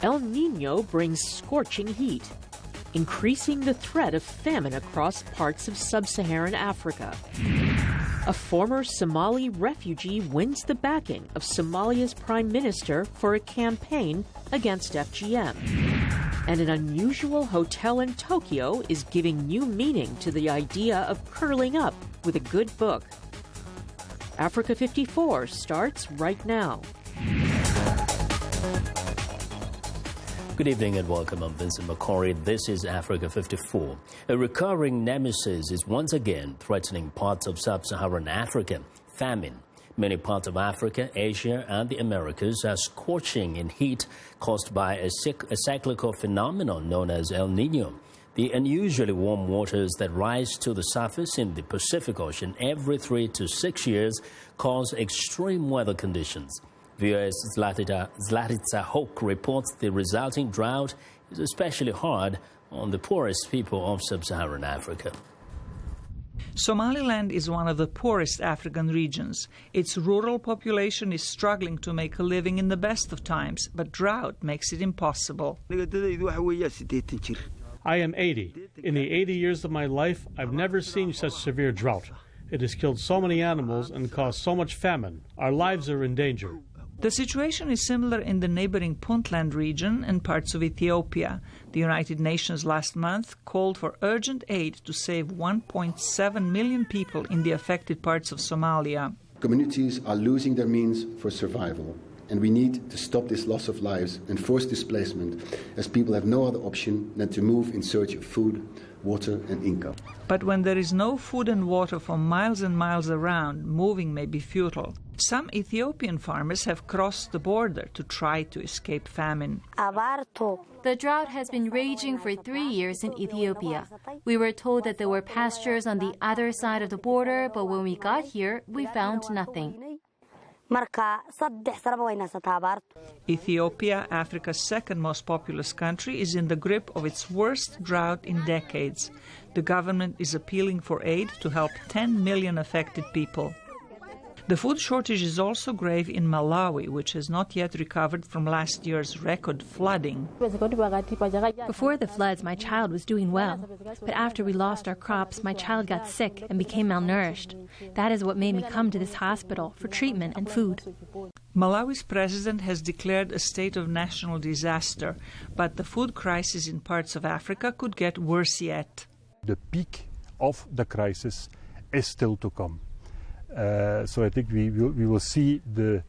El Niño brings scorching heat, increasing the threat of famine across parts of sub-Saharan Africa. A former Somali refugee wins the backing of Somalia's prime minister for a campaign against FGM. And an unusual hotel in Tokyo is giving new meaning to the idea of curling up with a good book. Africa 54 starts right now. Good evening and welcome. I'm Vincent Makori. This is Africa 54. A recurring nemesis is once again threatening parts of sub-Saharan Africa. Famine. Many parts of Africa, Asia and the Americas are scorching in heat caused by a cyclical phenomenon known as El Niño. The unusually warm waters that rise to the surface in the Pacific Ocean every 3 to 6 years cause extreme weather conditions. VOA's Zlatica Hoke reports the resulting drought is especially hard on the poorest people of sub-Saharan Africa. Somaliland is one of the poorest African regions. Its rural population is struggling to make a living in the best of times, but drought makes it impossible. I am 80. In the 80 years of my life, I've never seen such severe drought. It has killed so many animals and caused so much famine. Our lives are in danger. The situation is similar in the neighboring Puntland region and parts of Ethiopia. The United Nations last month called for urgent aid to save 1.7 million people in the affected parts of Somalia. Communities are losing their means for survival, and we need to stop this loss of lives and forced displacement, as people have no other option than to move in search of food, water and income. But when there is no food and water for miles and miles around, moving may be futile. Some Ethiopian farmers have crossed the border to try to escape famine. The drought has been raging for 3 years in Ethiopia. We were told that there were pastures on the other side of the border, but when we got here, we found nothing. Ethiopia, Africa's second most populous country, is in the grip of its worst drought in decades. The government is appealing for aid to help 10 million affected people. The food shortage is also grave in Malawi, which has not yet recovered from last year's record flooding. Before the floods, my child was doing well. But after we lost our crops, my child got sick and became malnourished. That is what made me come to this hospital for treatment and food. Malawi's president has declared a state of national disaster, but the food crisis in parts of Africa could get worse yet. The peak of the crisis is still to come. So I think we will see the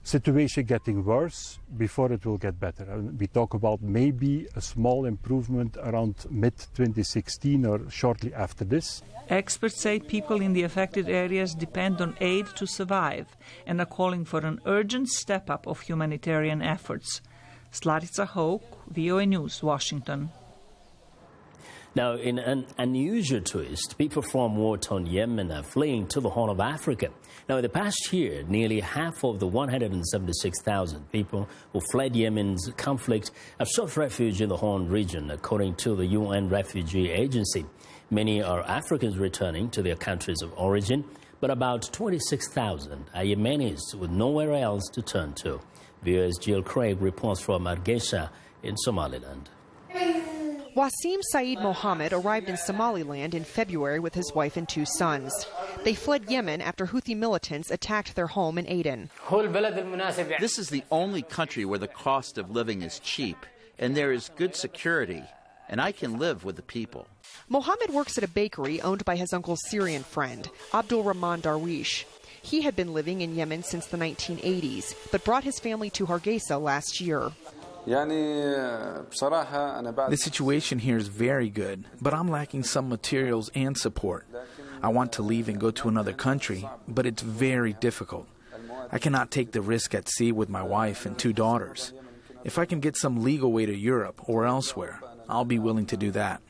situation getting worse before it will get better. We talk about maybe a small improvement around mid-2016 or shortly after this. Experts say people in the affected areas depend on aid to survive and are calling for an urgent step-up of humanitarian efforts. Zlatica Hoke, VOA News, Washington. Now, in an unusual twist, people from war-torn Yemen are fleeing to the Horn of Africa. Now, in the past year, nearly half of the 176,000 people who fled Yemen's conflict have sought refuge in the Horn region, according to the UN Refugee Agency. Many are Africans returning to their countries of origin, but about 26,000 are Yemenis with nowhere else to turn to. VOA's Jill Craig reports from Hargeisa in Somaliland. Wasim Saeed Mohammed arrived in Somaliland in February with his wife and 2 sons. They fled Yemen after Houthi militants attacked their home in Aden. This is the only country where the cost of living is cheap, and there is good security, and I can live with the people. Mohammed works at a bakery owned by his uncle's Syrian friend, Abdul Rahman Darwish. He had been living in Yemen since the 1980s, but brought his family to Hargeisa last year. The situation here is very good, but I'm lacking some materials and support. I want to leave and go to another country, but it's very difficult. I cannot take the risk at sea with my wife and 2 daughters. If I can get some legal way to Europe or elsewhere, I'll be willing to do that.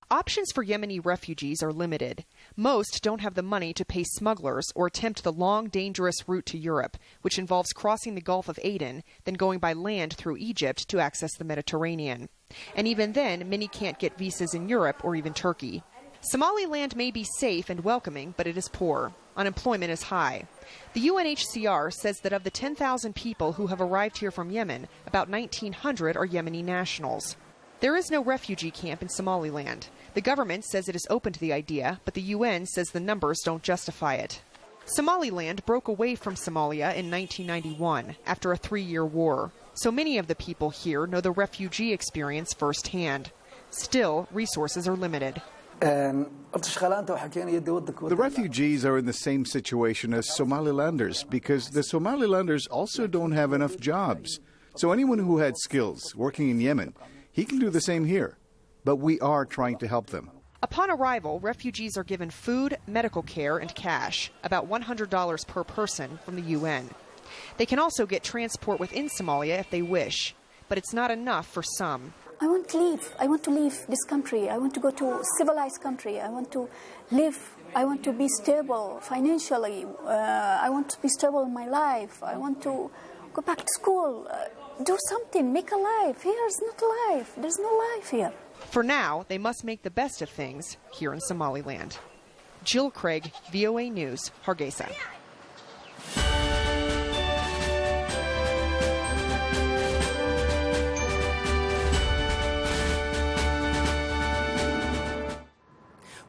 Options for Yemeni refugees are limited. Most don't have the money to pay smugglers or attempt the long, dangerous route to Europe, which involves crossing the Gulf of Aden, then going by land through Egypt to access the Mediterranean. And even then, many can't get visas in Europe or even Turkey. Somaliland may be safe and welcoming, but it is poor. Unemployment is high. The UNHCR says that of the 10,000 people who have arrived here from Yemen, about 1,900 are Yemeni nationals. There is no refugee camp in Somaliland. The government says it is open to the idea, but the UN says the numbers don't justify it. Somaliland broke away from Somalia in 1991 after a 3-year war. So many of the people here know the refugee experience firsthand. Still, resources are limited. The refugees are in the same situation as Somalilanders because the Somalilanders also don't have enough jobs. So anyone who had skills working in Yemen, he can do the same here. But we are trying to help them. Upon arrival, refugees are given food, medical care, and cash, about $100 per person from the UN. They can also get transport within Somalia if they wish, but it's not enough for some. I want to leave. I want to leave this country. I want to go to a civilized country. I want to live. I want to be stable financially. I want to be stable in my life. I want to go back to school. Do something. Make a life. Here is not life. There's no life here. For now, they must make the best of things here in Somaliland. Jill Craig, VOA News, Hargeisa.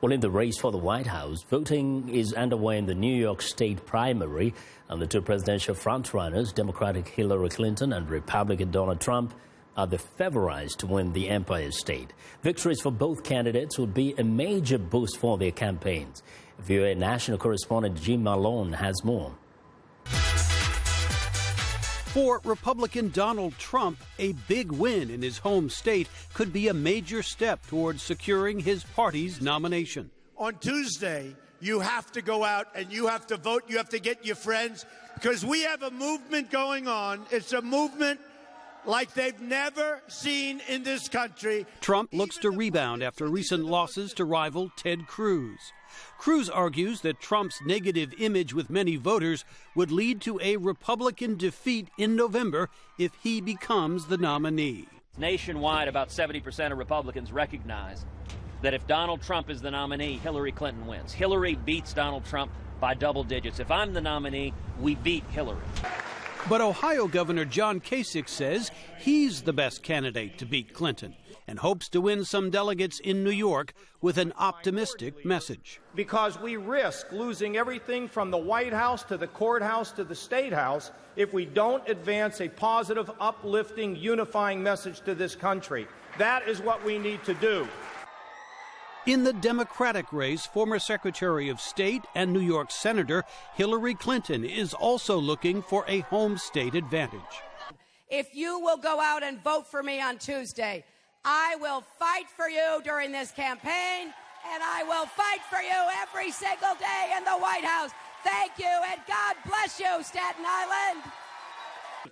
Well, in the race for the White House, voting is underway in the New York State primary, and the two presidential frontrunners, Democratic Hillary Clinton and Republican Donald Trump, are the favorites to win the Empire State. Victories for both candidates would be a major boost for their campaigns. VOA national correspondent Jim Malone has more. For Republican Donald Trump, a big win in his home state could be a major step towards securing his party's nomination. On Tuesday, you have to go out and you have to vote. You have to get your friends, because we have a movement going on. It's a movement like they've never seen in this country. Trump looks to rebound after recent losses to rival Ted Cruz. Cruz argues that Trump's negative image with many voters would lead to a Republican defeat in November if he becomes the nominee. Nationwide, about 70% of Republicans recognize that if Donald Trump is the nominee, Hillary Clinton wins. Hillary beats Donald Trump by double digits. If I'm the nominee, we beat Hillary. But Ohio Governor John Kasich says he's the best candidate to beat Clinton and hopes to win some delegates in New York with an optimistic message. Because we risk losing everything from the White House to the courthouse to the State House if we don't advance a positive, uplifting, unifying message to this country. That is what we need to do. In the Democratic race, former Secretary of State and New York Senator Hillary Clinton is also looking for a home state advantage. If you will go out and vote for me on Tuesday, I will fight for you during this campaign, and I will fight for you every single day in the White House. Thank you, and God bless you, Staten Island.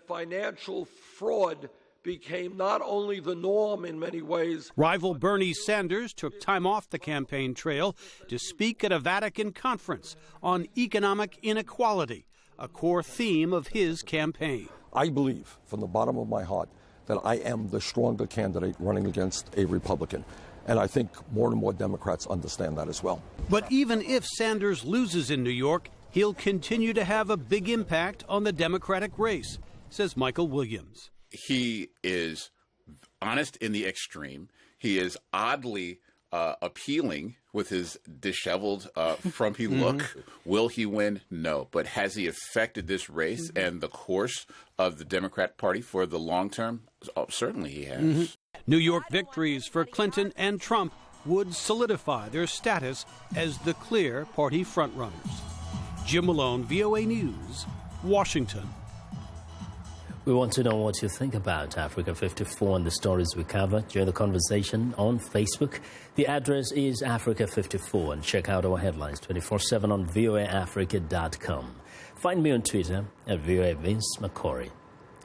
Financial fraud became not only the norm in many ways. Rival Bernie Sanders took time off the campaign trail to speak at a Vatican conference on economic inequality, a core theme of his campaign. I believe from the bottom of my heart that I am the stronger candidate running against a Republican. And I think more and more Democrats understand that as well. But even if Sanders loses in New York, he'll continue to have a big impact on the Democratic race, says Michael Williams. He is honest in the extreme. He is oddly appealing with his disheveled, frumpy look. Will he win? No. But has he affected this race and the course of the Democrat Party for the long term? Oh, certainly he has. New York victories for Clinton and Trump would solidify their status as the clear party frontrunners. Jim Malone, VOA News, Washington. We want to know what you think about Africa 54 and the stories we cover. Join the conversation on Facebook. The address is Africa 54, and check out our headlines 24/7 on voaafrica.com. Find me on Twitter at VOA Vince Makori.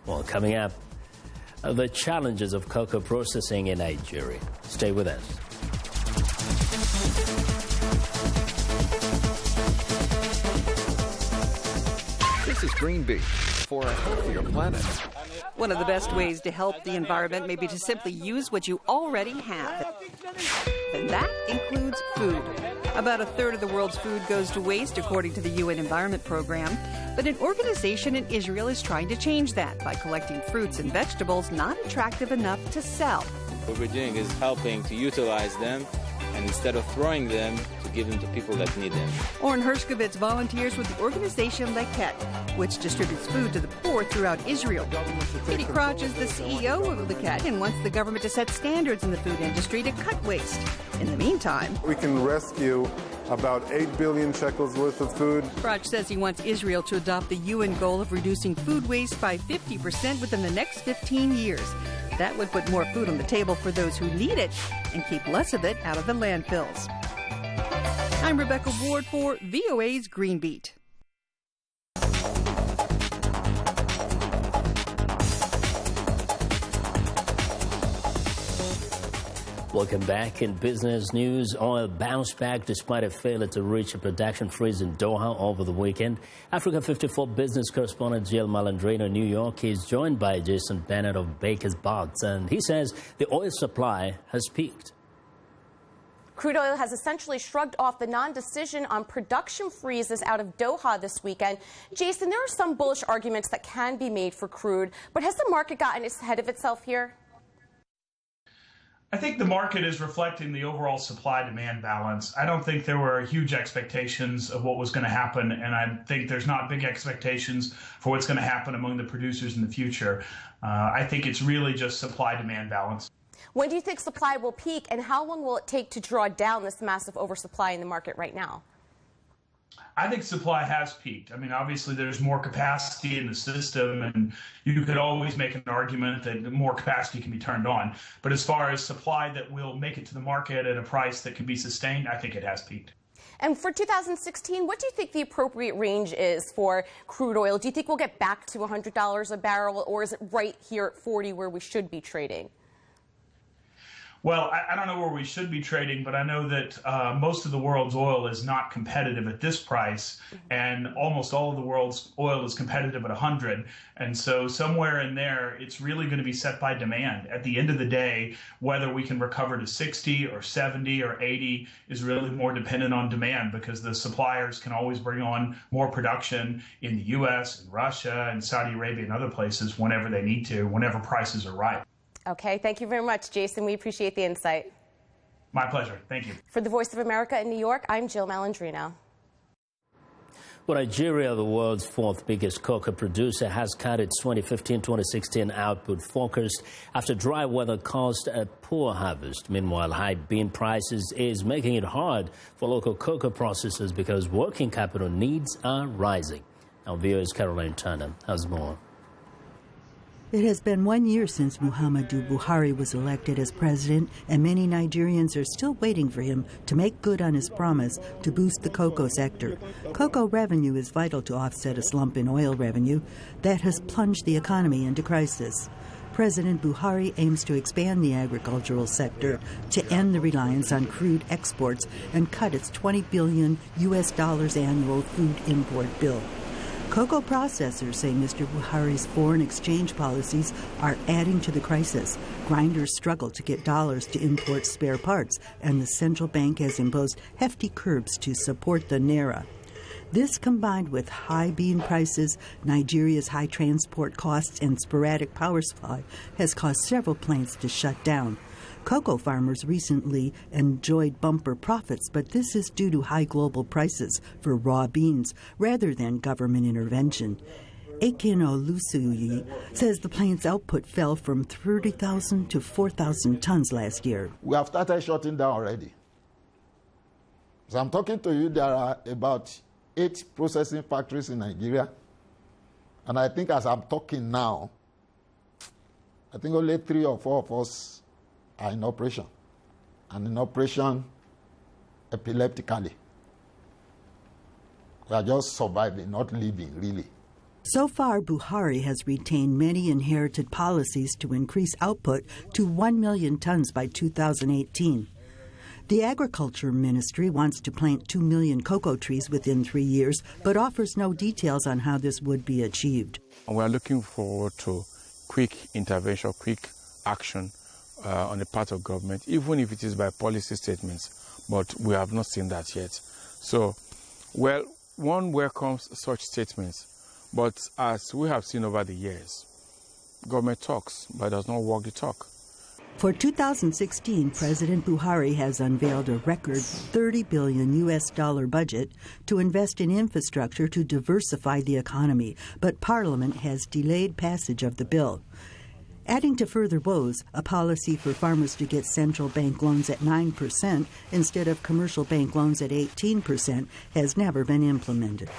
Well, coming up, the challenges of cocoa processing in Nigeria. Stay with us. This is Green Bee for a healthier planet. One of the best ways to help the environment may be to simply use what you already have. And that includes food. About a third of the world's food goes to waste, according to the UN Environment Program. But an organization in Israel is trying to change that by collecting fruits and vegetables not attractive enough to sell. What we're doing is helping to utilize them, and instead of throwing them, to give them to people that need them. Orrin Hershkovitz volunteers with the organization Leket, which distributes food to the poor throughout Israel. Katie Crotch is the CEO of Leket and wants the government to set standards in the food industry to cut waste. In the meantime, we can rescue about 8 billion shekels worth of food. Crotch says he wants Israel to adopt the UN goal of reducing food waste by 50% within the next 15 years. That would put more food on the table for those who need it and keep less of it out of the landfills. I'm Rebecca Ward for VOA's Green Beat. Welcome back. In business news, oil bounced back despite a failure to reach a production freeze in Doha over the weekend. Africa 54 business correspondent Jill Malandrino in New York is joined by Jason Bennett of Baker's Box, and he says the oil supply has peaked. Crude oil has essentially shrugged off the non-decision on production freezes out of Doha this weekend. Jason, there are some bullish arguments that can be made for crude, but has the market gotten ahead of itself here? I think the market is reflecting the overall supply-demand balance. I don't think there were huge expectations of what was going to happen, and I think there's not big expectations for what's going to happen among the producers in the future. I think it's really just supply-demand balance. When do you think supply will peak, and how long will it take to draw down this massive oversupply in the market right now? I think supply has peaked. I mean, obviously, there's more capacity in the system, and you could always make an argument that more capacity can be turned on. But as far as supply that will make it to the market at a price that can be sustained, I think it has peaked. And for 2016, what do you think the appropriate range is for crude oil? Do you think we'll get back to $100 a barrel, or is it right here at 40 where we should be trading? Well, I don't know where we should be trading, but I know that most of the world's oil is not competitive at this price, and almost all of the world's oil is competitive at 100. And so somewhere in there, it's really going to be set by demand. At the end of the day, whether we can recover to 60 or 70 or 80 is really more dependent on demand, because the suppliers can always bring on more production in the U.S. and Russia and Saudi Arabia and other places whenever they need to, whenever prices are right. Okay, thank you very much, Jason. We appreciate the insight. My pleasure. Thank you. For the Voice of America in New York, I'm Jill Malandrino. Well, Nigeria, the world's fourth biggest cocoa producer, has cut its 2015-2016 output forecast after dry weather caused a poor harvest. Meanwhile, high bean prices is making it hard for local cocoa processors because working capital needs are rising. Our viewers, Caroline Turner, has more. It has been 1 year since Muhammadu Buhari was elected as president, and many Nigerians are still waiting for him to make good on his promise to boost the cocoa sector. Cocoa revenue is vital to offset a slump in oil revenue that has plunged the economy into crisis. President Buhari aims to expand the agricultural sector to end the reliance on crude exports and cut its $20 billion annual food import bill. Cocoa processors say Mr. Buhari's foreign exchange policies are adding to the crisis. Grinders struggle to get dollars to import spare parts, and the central bank has imposed hefty curbs to support the naira. This, combined with high bean prices, Nigeria's high transport costs, and sporadic power supply, has caused several plants to shut down. Cocoa farmers recently enjoyed bumper profits, but this is due to high global prices for raw beans rather than government intervention. Akin Olusuyi says the plant's output fell from 30,000 to 4,000 tons last year. We have started shutting down already. As I'm talking to you, there are about 8 processing factories in Nigeria. And I think as I'm talking now, I think only 3 or 4 of us are in operation, and in operation epileptically. We are just surviving, not living, really. So far, Buhari has retained many inherited policies to increase output to 1 million tons by 2018. The Agriculture Ministry wants to plant 2 million cocoa trees within 3 years, but offers no details on how this would be achieved. We are looking forward to quick intervention, quick action on the part of government, even if it is by policy statements. but we have not seen that yet. So, well, one welcomes such statements, but as we have seen over the years, government talks, but does not walk the talk. For 2016, President Buhari has unveiled a record $30 billion budget to invest in infrastructure to diversify the economy, but Parliament has delayed passage of the bill. Adding to further woes, a policy for farmers to get central bank loans at 9% instead of commercial bank loans at 18% has never been implemented.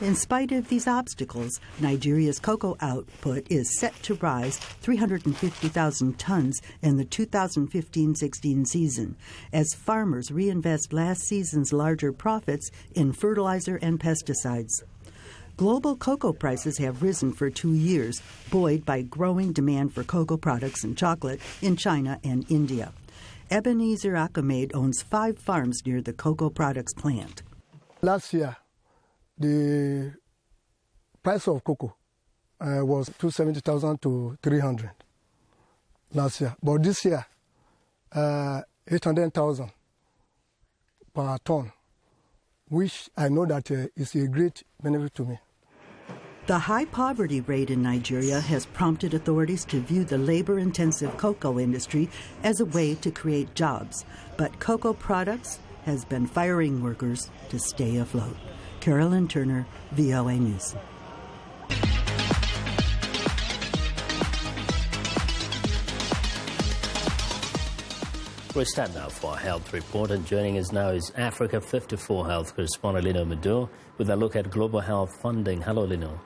In spite of these obstacles, Nigeria's cocoa output is set to rise 350,000 tons in the 2015-16 season, as farmers reinvest last season's larger profits in fertilizer and pesticides. Global cocoa prices have risen for 2 years, buoyed by growing demand for cocoa products and chocolate in China and India. Ebenezer Akamed owns 5 farms near the cocoa products plant. Last year, the price of cocoa was 270,000 to 300 last year. But this year, 800,000 per ton, which I know that is a great benefit to me. The high poverty rate in Nigeria has prompted authorities to view the labor-intensive cocoa industry as a way to create jobs. But cocoa products has been firing workers to stay afloat. Carolyn Turner, VOA News. We start now for our health report, and joining us now is Africa 54 health correspondent Lino Medo with a look at global health funding. Hello, Lino.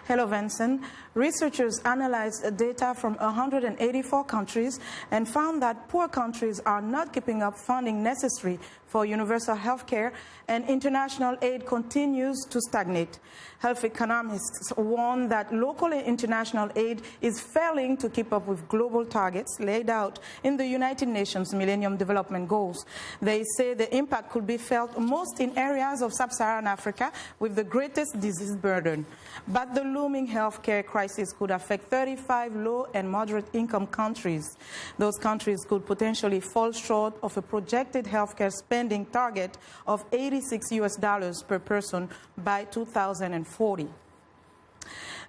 Hello, Vincent. Researchers analyzed data from 184 countries and found that poor countries are not keeping up funding necessary for universal health care, and international aid continues to stagnate. Health economists warn that local and international aid is failing to keep up with global targets laid out in the United Nations Millennium Development Goals. They say the impact could be felt most in areas of sub-Saharan Africa with the greatest disease burden. But the looming healthcare crisis could affect 35 low and moderate income countries. Those countries could potentially fall short of a projected healthcare spending target of $86 per person by 2040.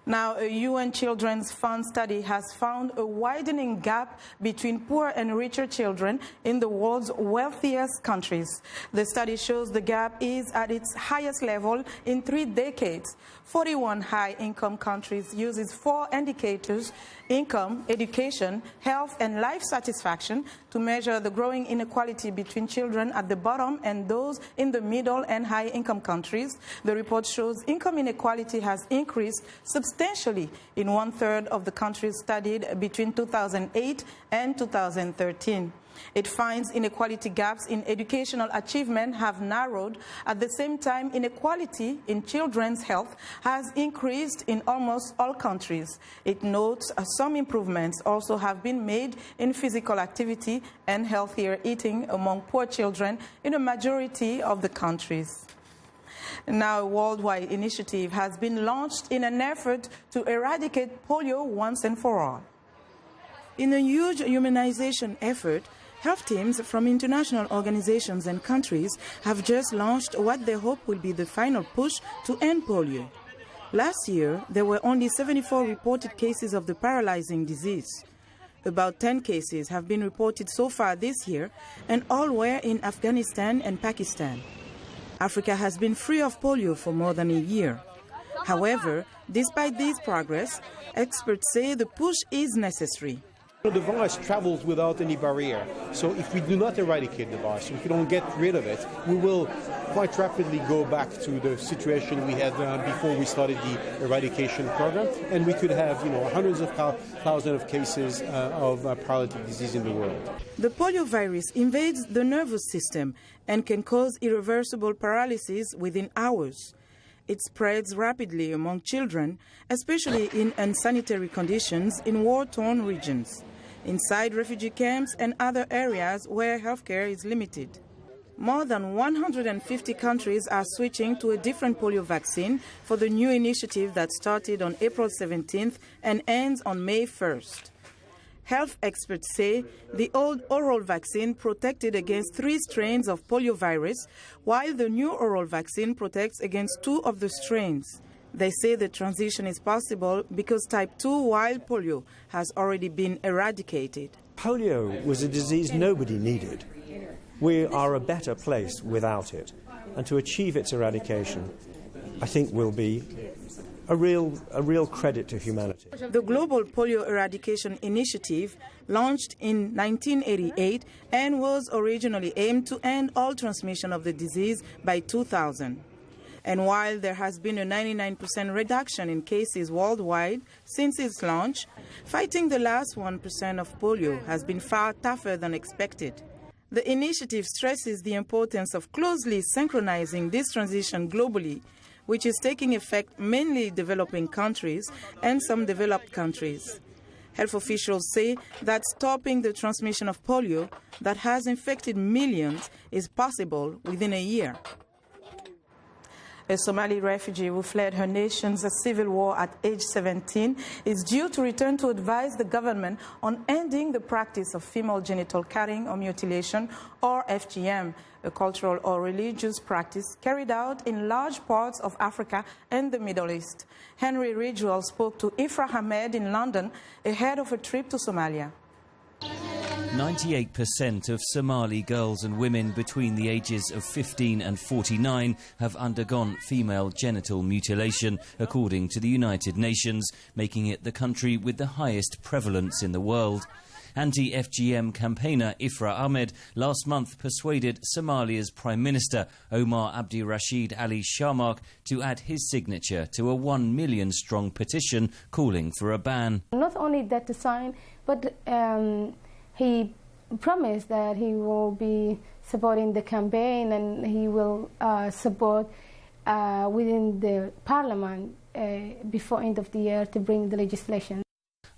Now, a UN Children's Fund study has found a widening gap between poor and richer children in the world's wealthiest countries. The study shows the gap is at its highest level in 3 decades. 41 high-income countries uses 4 indicators: income, education, health, and life satisfaction to measure the growing inequality between children at the bottom and those in the middle and high-income countries. The report shows income inequality has increased substantially in 1/3 of the countries studied between 2008 and 2013. It finds inequality gaps in educational achievement have narrowed. At the same time, inequality in children's health has increased in almost all countries. It notes some improvements also have been made in physical activity and healthier eating among poor children in a majority of the countries. Now, a worldwide initiative has been launched in an effort to eradicate polio once and for all. In a huge humanization effort, health teams from international organizations and countries have just launched what they hope will be the final push to end polio. Last year, there were only 74 reported cases of the paralyzing disease. About 10 cases have been reported so far this year, and all were in Afghanistan and Pakistan. Africa has been free of polio for more than a year. However, despite this progress, experts say the push is necessary. The virus travels without any barrier, so if we do not eradicate the virus, if we don't get rid of it, we will quite rapidly go back to the situation we had before we started the eradication program, and we could have, hundreds of thousands of cases of paralytic disease in the world. The polio virus invades the nervous system and can cause irreversible paralysis within hours. It spreads rapidly among children, especially in unsanitary conditions in war-torn regions, inside refugee camps and other areas where healthcare is limited. More than 150 countries are switching to a different polio vaccine for the new initiative that started on April 17th and ends on May 1st. Health experts say the old oral vaccine protected against 3 strains of poliovirus, while the new oral vaccine protects against 2 of the strains. They say the transition is possible because type 2 wild polio has already been eradicated. Polio was a disease nobody needed. We are a better place without it. And to achieve its eradication, I think will be a real credit to humanity. The Global Polio Eradication Initiative, launched in 1988 and was originally aimed to end all transmission of the disease by 2000. And while there has been a 99% reduction in cases worldwide since its launch, fighting the last 1% of polio has been far tougher than expected. The initiative stresses the importance of closely synchronizing this transition globally, which is taking effect mainly in developing countries and some developed countries. Health officials say that stopping the transmission of polio that has infected millions is possible within a year. A Somali refugee who fled her nation's civil war at age 17 is due to return to advise the government on ending the practice of female genital cutting or mutilation, or FGM, a cultural or religious practice carried out in large parts of Africa and the Middle East. Henry Ridgwell spoke to Ifra Ahmed in London ahead of a trip to Somalia. 98% of Somali girls and women between the ages of 15 and 49 have undergone female genital mutilation, according to the United Nations, making it the country with the highest prevalence in the world. Anti-FGM campaigner Ifra Ahmed last month persuaded Somalia's Prime Minister Omar Abdi Rashid Ali Sharmak to add his signature to a 1 million strong petition calling for a ban. Not only that to sign, but he promised that he will be supporting the campaign and he will support within the parliament before end of the year to bring the legislation.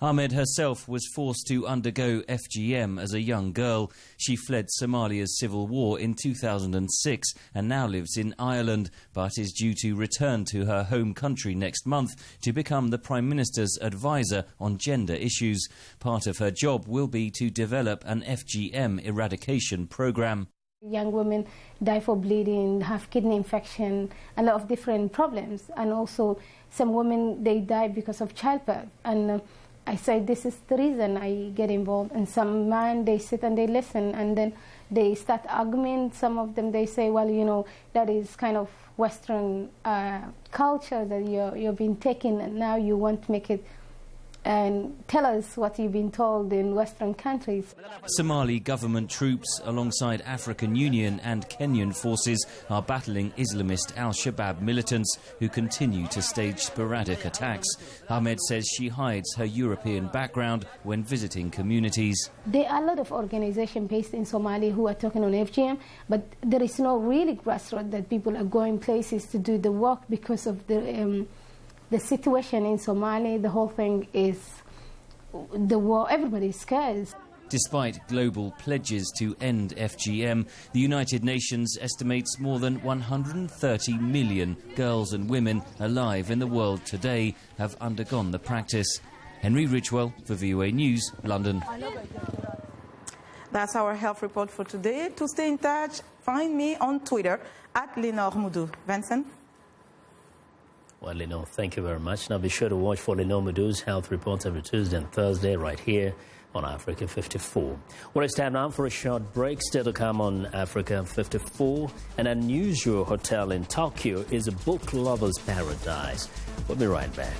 Ahmed herself was forced to undergo FGM as a young girl. She fled Somalia's civil war in 2006 and now lives in Ireland, but is due to return to her home country next month to become the Prime Minister's advisor on gender issues. Part of her job will be to develop an FGM eradication programme. Young women die for bleeding, have kidney infection, a lot of different problems, and also some women, they die because of childbirth. And I say this is the reason I get involved. And some men, they sit and they listen, and then they start arguing. Some of them, they say, well, you know, that is kind of Western culture that you've been taking, and now you want to make it and tell us what you've been told in Western countries. Somali government troops, alongside African Union and Kenyan forces, are battling Islamist al-Shabaab militants who continue to stage sporadic attacks. Ahmed says she hides her European background when visiting communities. There are a lot of organizations based in Somalia who are talking on FGM, but there is no really grassroots that people are going places to do the work because of the situation in Somalia. The whole thing is the war. Everybody is scared. Despite global pledges to end FGM, the United Nations estimates more than 130 million girls and women alive in the world today have undergone the practice. Henry Ridgwell for VOA News, London. That's our health report for today. To stay in touch, find me on Twitter @Lenore Moudou. Vincent? Well, Lenore, thank you very much. Now be sure to watch for Lenore Moudou's health reports every Tuesday and Thursday right here on Africa 54. Well, it's time now for a short break. Still to come on Africa 54. An unusual hotel in Tokyo is a book lover's paradise. We'll be right back.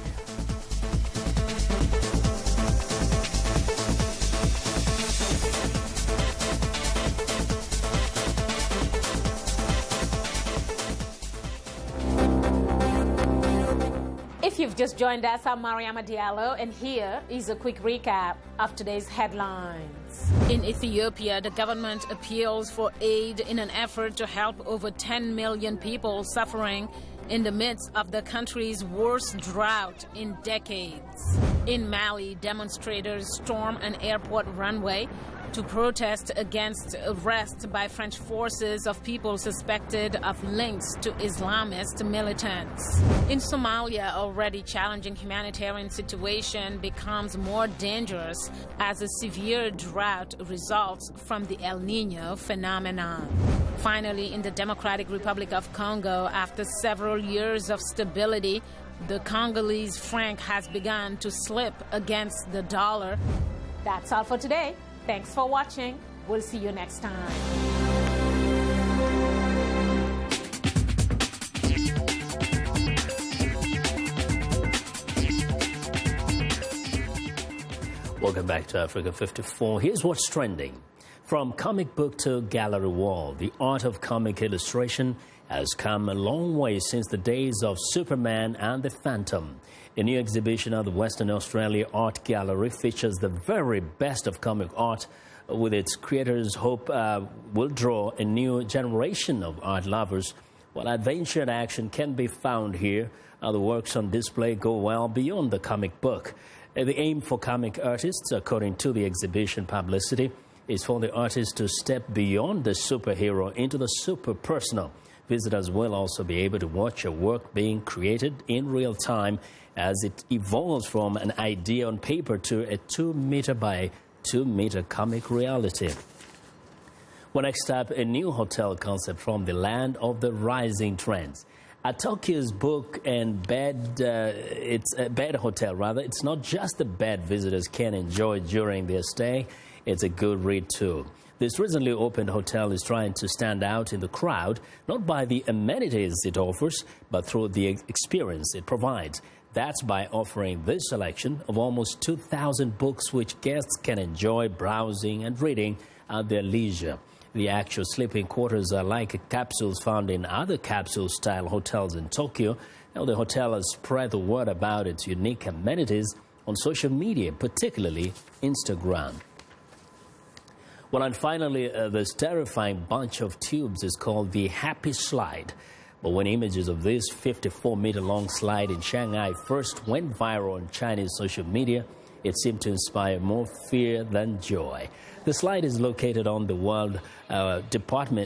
If you've just joined us, I'm Mariama Diallo, and here is a quick recap of today's headlines. In Ethiopia, the government appeals for aid in an effort to help over 10 million people suffering in the midst of the country's worst drought in decades. In Mali, demonstrators storm an airport runway to protest against arrest by French forces of people suspected of links to Islamist militants. In Somalia, already challenging humanitarian situation becomes more dangerous as a severe drought results from the El Niño phenomenon. Finally, in the Democratic Republic of Congo, after several years of stability, the Congolese franc has begun to slip against the dollar. That's all for today. Thanks for watching. We'll see you next time. Welcome back to Africa 54. Here's what's trending. From comic book to gallery wall, the art of comic illustration has come a long way since the days of Superman and the Phantom. A new exhibition at the Western Australia Art Gallery features the very best of comic art, with its creators hope will draw a new generation of art lovers. While adventure and action can be found here, the works on display go well beyond the comic book. The aim for comic artists, according to the exhibition publicity, is for the artist to step beyond the superhero into the super personal. Visitors will also be able to watch a work being created in real time as it evolves from an idea on paper to a 2-meter by 2-meter comic reality. Well, next up, a new hotel concept from the land of the rising trends. At Tokyo's book and bed, it's a bed hotel rather. It's not just the bed visitors can enjoy during their stay. It's a good read too. This recently opened hotel is trying to stand out in the crowd, not by the amenities it offers, but through the experience it provides. That's by offering this selection of almost 2,000 books which guests can enjoy browsing and reading at their leisure. The actual sleeping quarters are like capsules found in other capsule-style hotels in Tokyo. Now, the hotel has spread the word about its unique amenities on social media, particularly Instagram. Well, and finally, this terrifying bunch of tubes is called the Happy Slide. But when images of this 54-meter-long slide in Shanghai first went viral on Chinese social media, it seemed to inspire more fear than joy. The slide is located on the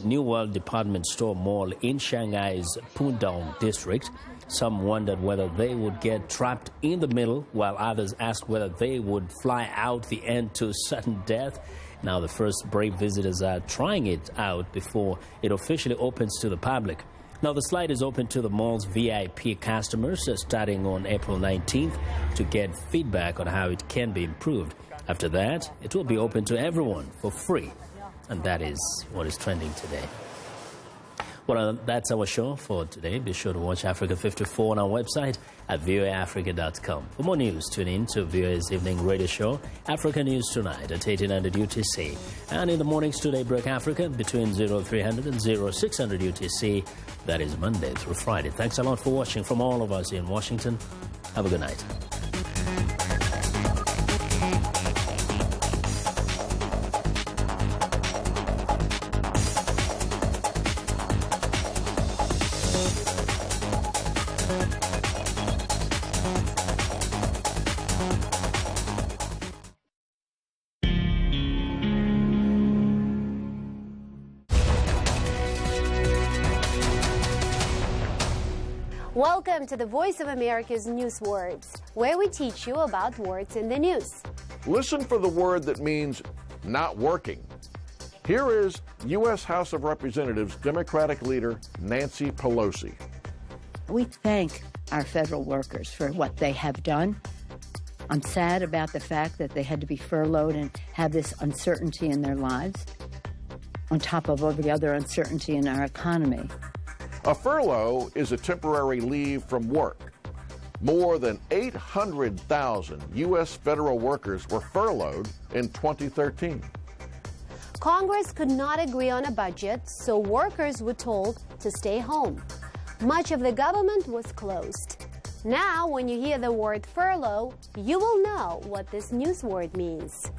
New World Department Store Mall in Shanghai's Pudong district. Some wondered whether they would get trapped in the middle, while others asked whether they would fly out the end to sudden death. Now, the first brave visitors are trying it out before it officially opens to the public. Now, the slide is open to the mall's VIP customers starting on April 19th to get feedback on how it can be improved. After that, it will be open to everyone for free. And that is what is trending today. Well, that's our show for today. Be sure to watch Africa 54 on our website at voaafrica.com. For more news, tune in to VOA's evening radio show, Africa News Tonight at 1800 UTC. And in the mornings to Daybreak Africa between 0300 and 0600 UTC. That is Monday through Friday. Thanks a lot for watching from all of us here in Washington. Have a good night. Welcome to the Voice of America's News Words, where we teach you about words in the news. Listen for the word that means not working. Here is U.S. House of Representatives Democratic leader Nancy Pelosi. We thank our federal workers for what they have done. I'm sad about the fact that they had to be furloughed and have this uncertainty in their lives, on top of all the other uncertainty in our economy. A furlough is a temporary leave from work. More than 800,000 U.S. federal workers were furloughed in 2013. Congress could not agree on a budget, so workers were told to stay home. Much of the government was closed. Now, when you hear the word furlough, you will know what this news word means.